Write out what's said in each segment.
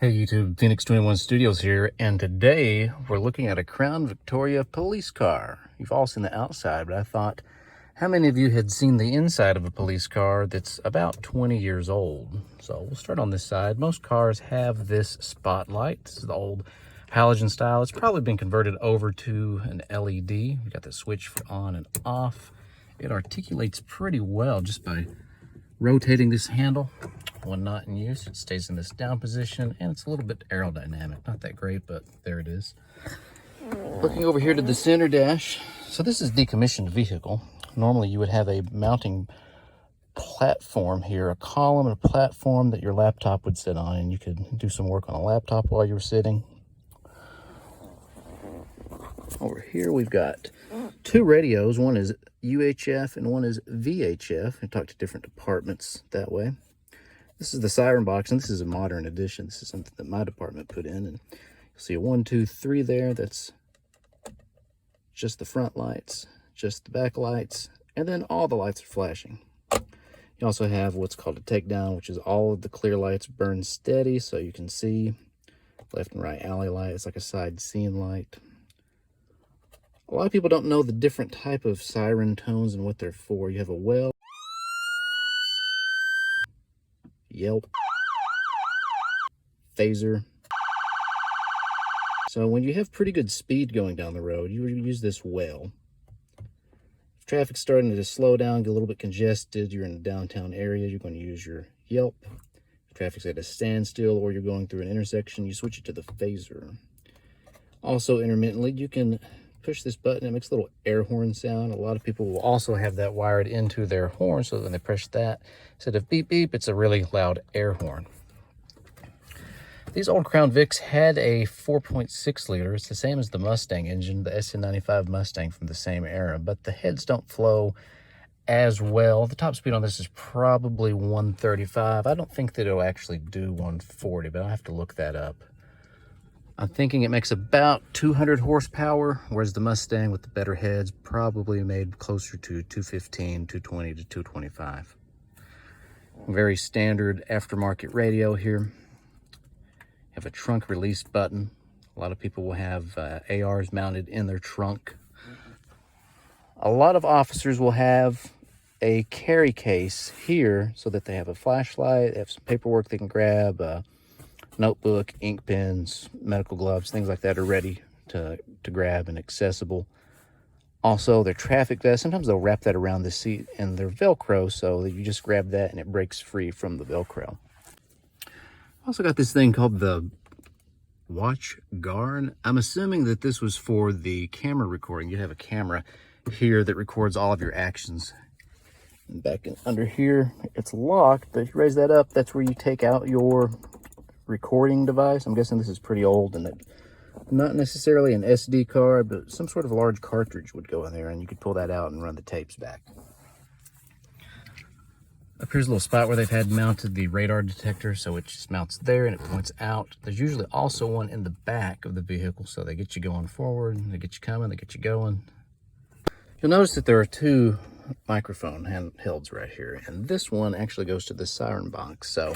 Hey YouTube, Phoenix 21 Studios here, and today we're looking at a Crown Victoria police car. You've all seen the outside, but I thought, how many of you had seen the inside of a police car that's about 20 years old? So we'll start on this side. Most cars have this spotlight. This is the old halogen style. It's probably been converted over to an LED. We've got the switch for on and off. It articulates pretty well just by rotating this handle. When not in use, it stays in this down position, and it's a little bit aerodynamic. Not that great, but there it is. Looking over here to the center dash. So this is decommissioned vehicle. Normally you would have a mounting platform here, a column and a platform that your laptop would sit on, and you could do some work on a laptop while you were sitting. Over here we've got two radios. One is UHF and one is VHF. I talk to different departments that way. This is the siren box, and this is a modern edition. This is something that my department put in, and you'll see a 1, 2, 3 there. That's just the front lights, just the back lights, and then all the lights are flashing. You also have what's called a takedown, which is all of the clear lights burn steady, so you can see left and right alley light. It's like a side scene light. A lot of people don't know the different type of siren tones and what they're for. You have a well, yelp, phaser. So when you have pretty good speed going down the road, you use this well. If traffic's starting to slow down, get a little bit congested, you're in a downtown area, you're going to use your yelp. If traffic's at a standstill or you're going through an intersection, you switch it to the phaser. Also, intermittently, you can push this button. It makes a little air horn sound. A lot of people will also have that wired into their horn, so when they press that, instead of beep beep, it's a really loud air horn. These old Crown Vics had a 4.6 liter. It's the same as the Mustang engine, the SN95 Mustang from the same era, but the heads don't flow as well. The top speed on this is probably 135. I don't think that it'll actually do 140, but I'll have to look that up. I'm thinking it makes about 200 horsepower, whereas the Mustang with the better heads probably made closer to 215, 220 to 225. Very standard aftermarket radio here. You have a trunk release button. A lot of people will have ARs mounted in their trunk. A lot of officers will have a carry case here so that they have a flashlight, they have some paperwork they can grab, notebook, ink pens, medical gloves, things like that are ready to grab and accessible. Also, their traffic vest, sometimes they'll wrap that around the seat and their Velcro so that you just grab that and it breaks free from the Velcro. Also got this thing called the watch guard. I'm assuming that this was for the camera recording. You have a camera here that records all of your actions. And back under here, it's locked, but if you raise that up, that's where you take out your recording device. I'm guessing this is pretty old, and that not necessarily an SD card, but some sort of a large cartridge would go in there, and you could pull that out and run the tapes back. Up here's a little spot where they've had mounted the radar detector, so it just mounts there and it points out. There's usually also one in the back of the vehicle, so they get you going forward, they get you coming, they get you going. You'll notice that there are two microphone handhelds right here, and this one actually goes to the siren box. So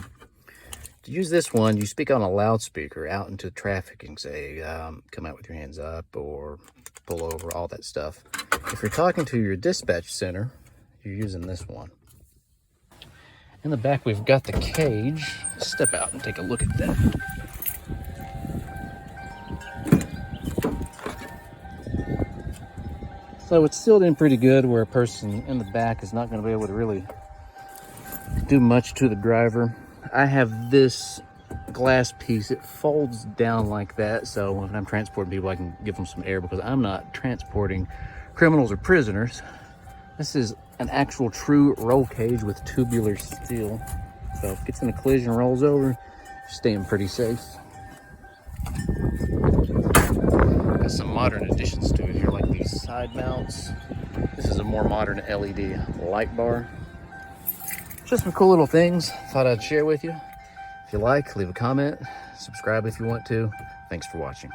to use this one, you speak on a loudspeaker out into traffic and say, come out with your hands up or pull over, all that stuff. If you're talking to your dispatch center, you're using this one. In the back, we've got the cage. Let's step out and take a look at that. So it's sealed in pretty good where a person in the back is not going to be able to really do much to the driver. I have this glass piece. It folds down like that, so when I'm transporting people, I can give them some air because I'm not transporting criminals or prisoners. This is an actual true roll cage with tubular steel. So if it gets in a collision and rolls over, you're staying pretty safe. Got some modern additions to it here, like these side mounts. This is a more modern LED light bar. Just some cool little things thought I'd share with you. If you like, leave a comment, subscribe if you want to. Thanks for watching.